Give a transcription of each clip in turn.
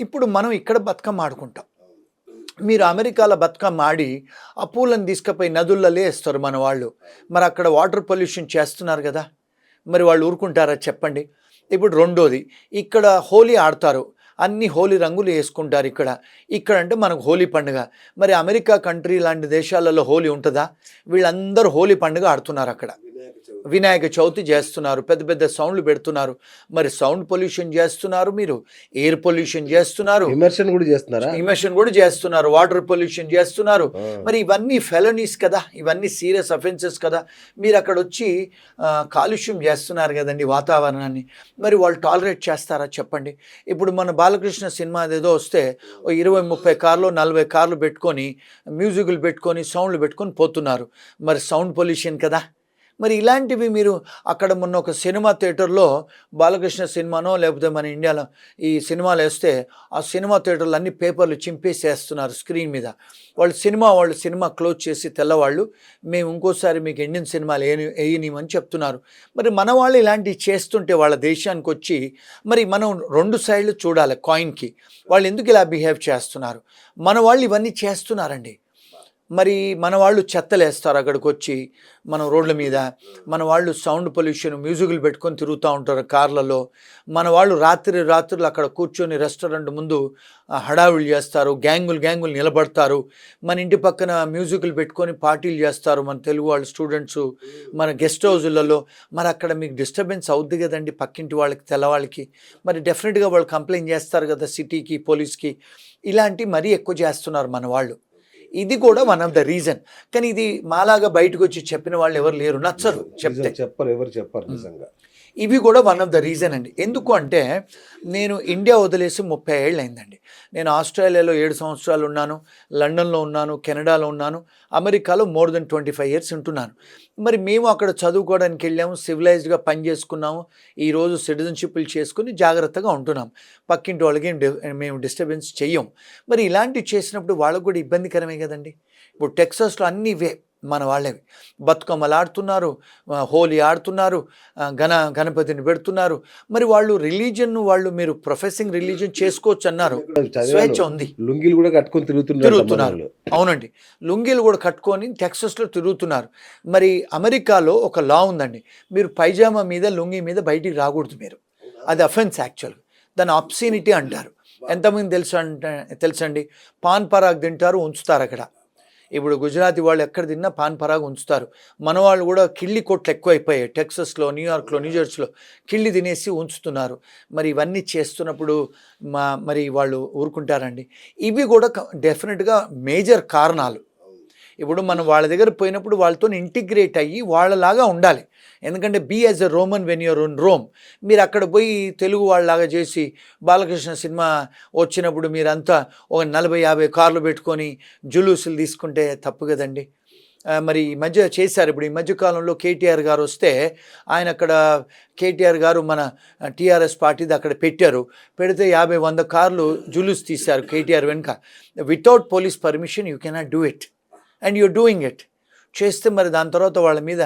ఇప్పుడు మనం ఇక్కడ బతుకమ్మ ఆడుకుంటాం. మీరు అమెరికాలో బతుకమ్మ ఆడి ఆ పూలను తీసుకుపోయి నదులలో వేస్తారు మన వాళ్ళు. మరి అక్కడ వాటర్ పొల్యూషన్ చేస్తున్నారు కదా! మరి వాళ్ళు ఊరుకుంటారా చెప్పండి? ఇప్పుడు రెండోది, ఇక్కడ హోలీ ఆడతారు. అన్ని హోలీ రంగులు వేసుకుంటారు ఇక్కడ. ఇక్కడంటే మనకు హోలీ పండుగ. మరి అమెరికా కంట్రీ లాంటి దేశాలలో హోలీ ఉంటుందా? వీళ్ళందరూ హోలీ పండుగ ఆడుతున్నారు అక్కడ. వినాయక చవితి చేస్తున్నారు, పెద్ద పెద్ద సౌండ్లు పెడుతున్నారు. మరి సౌండ్ పొల్యూషన్ చేస్తున్నారు, మీరు ఎయిర్ పొల్యూషన్ చేస్తున్నారు, విమర్శన కూడా చేస్తున్నారా? ఇమర్షన్ కూడా చేస్తున్నారు, వాటర్ పొల్యూషన్ చేస్తున్నారు. మరి ఇవన్నీ ఫెలనీస్ కదా, ఇవన్నీ సీరియస్ అఫెన్సెస్ కదా. మీరు అక్కడ వచ్చి కాలుష్యం చేస్తున్నారు కదండి వాతావరణాన్ని. మరి వాళ్ళు టాలరేట్ చేస్తారా చెప్పండి? ఇప్పుడు మన బాలకృష్ణ సినిమా ఏదో వస్తే 20-30 కార్లు 40 కార్లు పెట్టుకొని మ్యూజిక్లు పెట్టుకొని సౌండ్లు పెట్టుకొని పోతున్నారు. మరి సౌండ్ పొల్యూషన్ కదా. మరి ఇలాంటివి మీరు అక్కడ మొన్న ఒక సినిమా థియేటర్లో బాలకృష్ణ సినిమానో లేకపోతే మన ఇండియాలో ఈ సినిమాలు వేస్తే ఆ సినిమా థియేటర్లు అన్ని పేపర్లు చింపేసేస్తున్నారు స్క్రీన్ మీద. వాళ్ళు సినిమా క్లోజ్ చేసి తెల్లవాళ్ళు మేము ఇంకోసారి మీకు ఇండియన్ సినిమాలు వేయనిమని చెప్తున్నారు. మరి మన వాళ్ళు ఇలాంటివి చేస్తుంటే వాళ్ళ దేశానికి వచ్చి మరి మనం 2 సైడ్లు చూడాలి కాయిన్కి. వాళ్ళు ఎందుకు ఇలా బిహేవ్ చేస్తున్నారు? మన వాళ్ళు ఇవన్నీ చేస్తున్నారండి. మరి మన వాళ్ళు చెత్తలేస్తారు అక్కడికి వచ్చి మన రోడ్ల మీద. మన వాళ్ళు సౌండ్ పొల్యూషన్ మ్యూజిక్లు పెట్టుకొని తిరుగుతూ ఉంటారు కార్లలో. మన వాళ్ళు రాత్రులు అక్కడ కూర్చొని రెస్టారెంట్ ముందు హడావిడి చేస్తారు, గ్యాంగులు నిలబడతారు. మన ఇంటి పక్కన మ్యూజిక్లు పెట్టుకొని పార్టీలు చేస్తారు మన తెలుగు వాళ్ళు స్టూడెంట్స్ మన గెస్ట్ హౌజులలో. మరి అక్కడ మీకు డిస్టర్బెన్స్ అవుద్ది కదండి పక్కింటి వాళ్ళకి తెల్లవాళ్ళకి. మరి డెఫినెట్గా వాళ్ళు కంప్లైంట్ చేస్తారు కదా సిటీకి, పోలీస్కి. ఇలాంటి మరీ ఎక్కువ చేస్తున్నారు మన వాళ్ళు. ఇది కూడా వన్ ఆఫ్ ద రీజన్. కానీ ఇది మాలాగా బయటకు వచ్చి చెప్పిన వాళ్ళు ఎవరు లేరు, నచ్చరు చెప్తే. ఎవరు చెప్పరు నిజంగా. ఇవి కూడా వన్ ఆఫ్ ద రీజన్ అండి. ఎందుకు అంటే నేను ఇండియా వదిలేసి 30 ఏళ్ళు అయిందండి. నేను ఆస్ట్రేలియాలో 7 సంవత్సరాలు ఉన్నాను, లండన్లో ఉన్నాను, కెనడాలో ఉన్నాను, అమెరికాలో మోర్ దెన్ 25 ఇయర్స్ ఉంటున్నాను. మరి మేము అక్కడ చదువుకోవడానికి వెళ్ళాము, సివిలైజ్డ్గా పని చేసుకున్నాము. ఈరోజు సిటిజన్షిప్లు చేసుకుని జాగ్రత్తగా ఉంటున్నాం. పక్కింటి వాళ్ళకి మేము డిస్టర్బెన్స్ చెయ్యం. మరి ఇలాంటివి చేసినప్పుడు వాళ్ళకు కూడా ఇబ్బందికరమే కదండి. ఇప్పుడు టెక్సాస్లో అన్నీ ఇవే మన వాళ్ళవి. బతుకమ్మలు ఆడుతున్నారు, హోలీ ఆడుతున్నారు, గణపతిని పెడుతున్నారు. మరి వాళ్ళు వాళ్ళు మీరు ప్రొఫెసింగ్ రిలీజియన్ చేసుకోవచ్చు అన్నారు, స్వేచ్ఛ ఉంది. లుంగీలు కూడా కట్టుకొని తిరుగుతున్నారు. అవునండి, లుంగీలు కూడా కట్టుకొని టెక్సస్లో తిరుగుతున్నారు. మరి అమెరికాలో ఒక లా ఉందండి, మీరు పైజామా మీద లుంగీ మీద బయటికి రాకూడదు మీరు. అది అఫెన్స్ యాక్చువల్గా. దాన్ని అబ్సీనిటీ అంటారు. ఎంతమంది తెలుసండి? పాన్ పరాగ్ తింటారు, ఉంచుతారు అక్కడ. ఇప్పుడు గుజరాతీ వాళ్ళు ఎక్కడ తిన్నా పాన్ పరాగ్ ఉంచుతారు. మన వాళ్ళు కూడా కిళ్ళి కొట్లు ఎక్కువైపోయాయి. టెక్సస్లో, న్యూయార్క్లో, న్యూజెర్సీలో కిళ్ళి తినేసి ఉంచుతున్నారు. మరి ఇవన్నీ చేస్తున్నప్పుడు మరి వాళ్ళు ఊరుకుంటారండి? ఇవి కూడా డెఫినెట్గా మేజర్ కారణాలు. ఇప్పుడు మనం వాళ్ళ దగ్గర పోయినప్పుడు వాళ్ళతో ఇంటిగ్రేట్ అయ్యి వాళ్ళలాగా ఉండాలి. ఎందుకంటే be as a Roman when you're in Rome. మీరు అక్కడ పోయి తెలుగు వాళ్ళలాగా చేసి బాలకృష్ణ సినిమా వచ్చినప్పుడు మీరంతా ఒక 40-50 కార్లు పెట్టుకొని జులూసులు తీసుకుంటే తప్పు కదండి. మరి ఈ మధ్య చేశారు. ఇప్పుడు ఈ మధ్యకాలంలో కేటీఆర్ గారు వస్తే ఆయన అక్కడ కేటీఆర్ గారు మన టీఆర్ఎస్ పార్టీది అక్కడ పెట్టారు. పెడితే 50-100 కార్లు జులూస్ తీశారు కేటీఆర్ వెనుక. Without police permission you cannot do it and you're doing it. చేస్తే మరి దాని తర్వాత వాళ్ళ మీద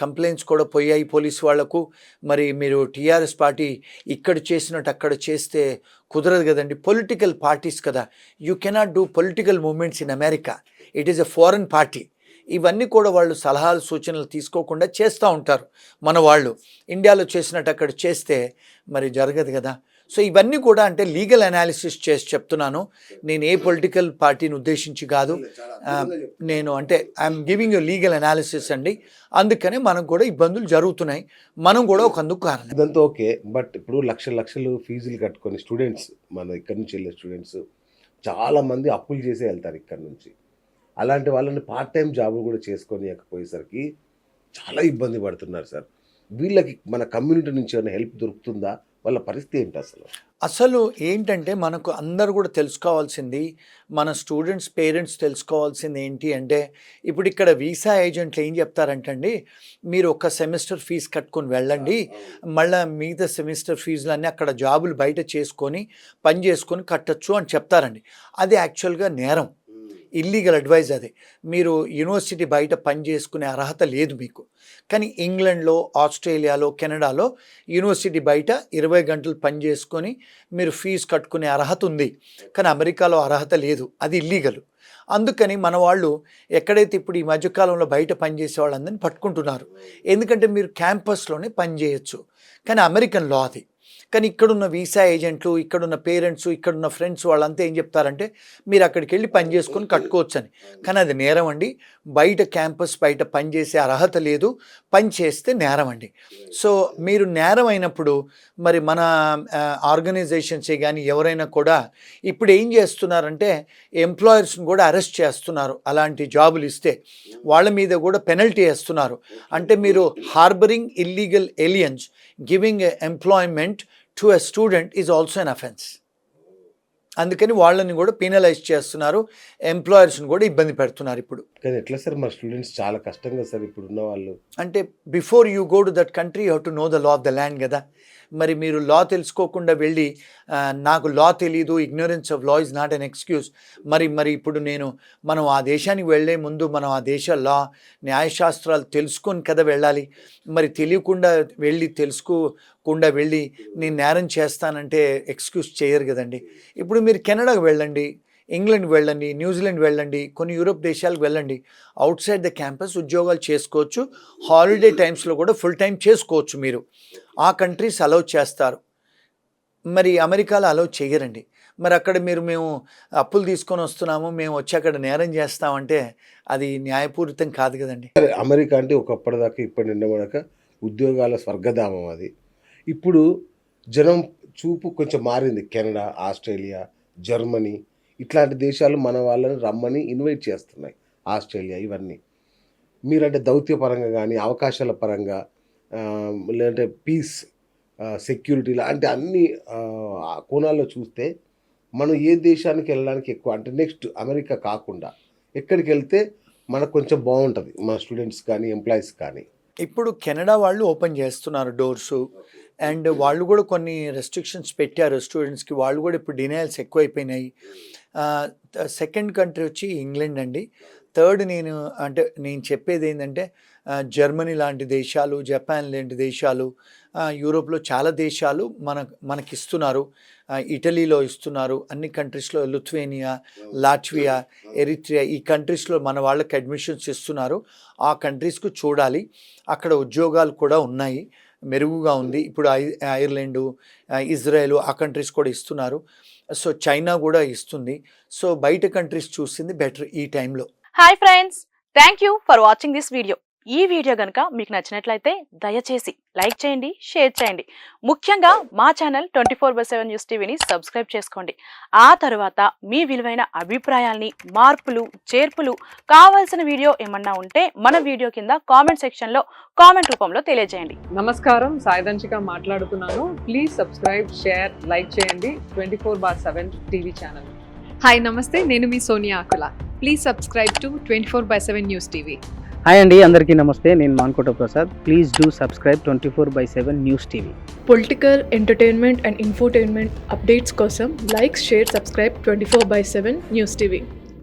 కంప్లైంట్స్ కూడా పోయాయి పోలీసు వాళ్లకు. మరి మీరు టీఆర్ఎస్ పార్టీ ఇక్కడ చేసినట్టు అక్కడ చేస్తే కుదరదు కదండి. పొలిటికల్ పార్టీస్ కదా, you cannot do political movements in America. It is a foreign party. ఇవన్నీ కూడా వాళ్ళు సలహాలు సూచనలు తీసుకోకుండా చేస్తూ ఉంటారు మన వాళ్ళు. ఇండియాలో చేసినట్టు అక్కడ చేస్తే మరి జరగదు కదా. సో ఇవన్నీ కూడా అంటే లీగల్ అనాలిసిస్ చేసి చెప్తున్నాను. నేను ఏ పొలిటికల్ పార్టీని ఉద్దేశించి కాదు, నేను అంటే I'm giving you legal analysis అండి. అందుకనే మనకు కూడా ఇబ్బందులు జరుగుతున్నాయి, మనం కూడా ఒక అందుకు కారణం. ఇదంతా ఓకే, బట్ ఇప్పుడు లక్షలు ఫీజులు కట్టుకొని స్టూడెంట్స్, మన ఇక్కడ నుంచి వెళ్ళే స్టూడెంట్స్ చాలామంది అప్పులు చేసే వెళ్తారు ఇక్కడ నుంచి. అలాంటి వాళ్ళని పార్ట్ టైం జాబులు కూడా చేసుకోనియకపోయేసరికి చాలా ఇబ్బంది పడుతున్నారు సార్. వీళ్ళకి మన కమ్యూనిటీ నుంచి ఏమైనా హెల్ప్ దొరుకుతుందా? వాళ్ళ పరిస్థితి ఏంటి అసలు ఏంటంటే మనకు అందరూ కూడా తెలుసుకోవాల్సింది, మన స్టూడెంట్స్ పేరెంట్స్ తెలుసుకోవాల్సింది ఏంటి అంటే, ఇప్పుడు ఇక్కడ వీసా ఏజెంట్లు ఏం చెప్తారంటండి, మీరు ఒక సెమిస్టర్ ఫీజు కట్టుకొని వెళ్ళండి, మళ్ళీ మిగతా సెమిస్టర్ ఫీజులు అన్నీ అక్కడ జాబులు బయట చేసుకొని పని చేసుకొని కట్టచ్చు అని చెప్తారండి. అది యాక్చువల్గా నేరం. ఇల్లీగల్ అడ్వైజ్ అది. మీరు యూనివర్సిటీ బయట పని చేసుకునే అర్హత లేదు మీకు. కానీ ఇంగ్లాండ్లో, ఆస్ట్రేలియాలో, కెనడాలో యూనివర్సిటీ బయట 20 గంటలు పని చేసుకొని మీరు ఫీజు కట్టుకునే అర్హత ఉంది. కానీ అమెరికాలో అర్హత లేదు, అది ఇల్లీగల్. అందుకని మన వాళ్ళు ఎక్కడైతే ఇప్పుడు ఈ మధ్యకాలంలో బయట పనిచేసే వాళ్ళందరినీ పట్టుకుంటున్నారు. ఎందుకంటే మీరు క్యాంపస్లోనే పని చేయొచ్చు. కానీ అమెరికన్ లా అది. కానీ ఇక్కడున్న వీసా ఏజెంట్లు, ఇక్కడున్న పేరెంట్స్, ఇక్కడున్న ఫ్రెండ్స్ వాళ్ళంతా ఏం చెప్తారంటే మీరు అక్కడికి వెళ్ళి పని చేసుకొని కట్టుకోవచ్చు అని. కానీ అది నేరం అండి. బయట క్యాంపస్ బయట పని చేసే అర్హత లేదు, పని చేస్తే నేరం అండి. సో మీరు నేరం అయినప్పుడు మరి మన ఆర్గనైజేషన్సే కానీ ఎవరైనా కూడా ఇప్పుడు ఏం చేస్తున్నారంటే ఎంప్లాయర్స్ని కూడా అరెస్ట్ చేస్తున్నారు. అలాంటి జాబులు ఇస్తే వాళ్ళ మీద కూడా పెనల్టీ వేస్తున్నారు. అంటే మీరు harbouring illegal aliens giving employment to a student is also an offence. అందుకని వాళ్ళని కూడా పీనలైజ్ చేస్తున్నారు, ఎంప్లాయర్స్ని కూడా ఇబ్బంది పెడుతున్నారు ఇప్పుడు. కానీ ఎట్లా సార్ మా స్టూడెంట్స్ చాలా కష్టంగా సార్ ఇప్పుడు ఉన్న వాళ్ళు. అంటే before you go to that country you have to know the law of the land కదా. మరి మీరు లా తెలుసుకోకుండా వెళ్ళి నాకు లా తెలీదు, ignorance of law is not an excuse. మరి ఇప్పుడు మనం ఆ దేశానికి వెళ్ళే ముందు మనం ఆ దేశ లా న్యాయశాస్త్రాలు తెలుసుకొని కదా వెళ్ళాలి. మరి తెలియకుండా వెళ్ళి తెలుసుకోకుండా వెళ్ళి నేను నేరం చేస్తానంటే ఎక్స్క్యూజ్ చేయరు కదండి. ఇప్పుడు మీరు కెనడాకు వెళ్ళండి, ఇంగ్లాండ్ వెళ్ళండి, న్యూజిలాండ్ వెళ్ళండి, కొన్ని యూరోప్ దేశాలకు వెళ్ళండి. అవుట్ సైడ్ ద క్యాంపస్ ఉద్యోగాలు చేసుకోవచ్చు. హాలిడే టైమ్స్లో కూడా ఫుల్ టైం చేసుకోవచ్చు. మీరు ఆ కంట్రీస్ అలౌ చేస్తారు. మరి అమెరికాలో అలౌ చేయరండి. మరి అక్కడ మేము అప్పులు తీసుకొని వస్తున్నాము, మేము వచ్చి అక్కడ నేరం చేస్తామంటే అది న్యాయపూరితం కాదు కదండి. అమెరికా అంటే ఒకప్పటిదాకా ఇప్పటి నిండమనక ఉద్యోగాల స్వర్గధామం అది. ఇప్పుడు జనం చూపు కొంచెం మారింది. కెనడా, ఆస్ట్రేలియా, జర్మనీ ఇట్లాంటి దేశాలు మన వాళ్ళని రమ్మని ఇన్వైట్ చేస్తున్నాయి. ఆస్ట్రేలియా ఇవన్నీ మీరంటే దౌత్యపరంగా కానీ అవకాశాల పరంగా లేదంటే పీస్, సెక్యూరిటీ లాంటి అన్ని కోణాల్లో చూస్తే మనం ఏ దేశానికి వెళ్ళడానికి ఎక్కువ అంటే నెక్స్ట్ అమెరికా కాకుండా ఎక్కడికి వెళ్తే మనకు కొంచెం బాగుంటుంది మన స్టూడెంట్స్ కానీ ఎంప్లాయీస్ కానీ. ఇప్పుడు కెనడా వాళ్ళు ఓపెన్ చేస్తున్నారు డోర్సు. అండ్ వాళ్ళు కూడా కొన్ని రెస్ట్రిక్షన్స్ పెట్టారు స్టూడెంట్స్కి. వాళ్ళు కూడా ఇప్పుడు డినయల్స్ ఎక్కువైపోయినాయి. సెకండ్ కంట్రీ వచ్చి ఇంగ్లాండ్ అండి. థర్డ్ నేను చెప్పేది ఏంటంటే జర్మనీ లాంటి దేశాలు, జపాన్ లాంటి దేశాలు, యూరోప్లో చాలా దేశాలు మనకి ఇస్తున్నారు. ఇటలీలో ఇస్తున్నారు, అన్ని కంట్రీస్లో, లిథువేనియా, లాట్వియా, ఎరిట్రియా ఈ కంట్రీస్లో మన వాళ్ళకి అడ్మిషన్స్ ఇస్తున్నారు. ఆ కంట్రీస్కు చూడాలి. అక్కడ ఉద్యోగాలు కూడా ఉన్నాయి, మెరుగుగా ఉంది. ఇప్పుడు ఐర్లాండు, ఇజ్రాయెల్ ఆ కంట్రీస్ కూడా ఇస్తున్నారు. సో చైనా కూడా ఇస్తుంది. సో బయట కంట్రీస్ చూసింది బెటర్ ఈ టైంలో. Hi friends, thank you for watching this video. ఈ వీడియో కనుక మీకు నచ్చినట్లయితే దయచేసి లైక్ చేయండి, షేర్ చేయండి. ముఖ్యంగా మా ఛానల్ 24/7 న్యూస్ టీవీని సబ్స్క్రైబ్ చేసుకోండి. ఆ తర్వాత మీ విలువైన అభిప్రాయాల్ని, మార్పులు, చేర్పులు, కావాల్సిన వీడియో ఏమన్నా ఉంటే మన వీడియో కింద కామెంట్ సెక్షన్లో కామెంట్ రూపంలో తెలియజేయండి. నమస్కారం, సాయిదంచిక మాట్లాడుతున్నాను. ప్లీజ్ సబ్స్క్రైబ్, షేర్, లైక్ చేయండి 24/7 టీవీ ఛానల్. హాయ్ నమస్తే, నేను మీ Sonia Akula. Please subscribe to 24/7 news TV. Hi అండి, అందరికీ నమస్తే. నేను Mankota Prasad. Please do subscribe 24/7 news TV. Political, entertainment and infotainment updates కోసం like, share, subscribe 24/7 news TV.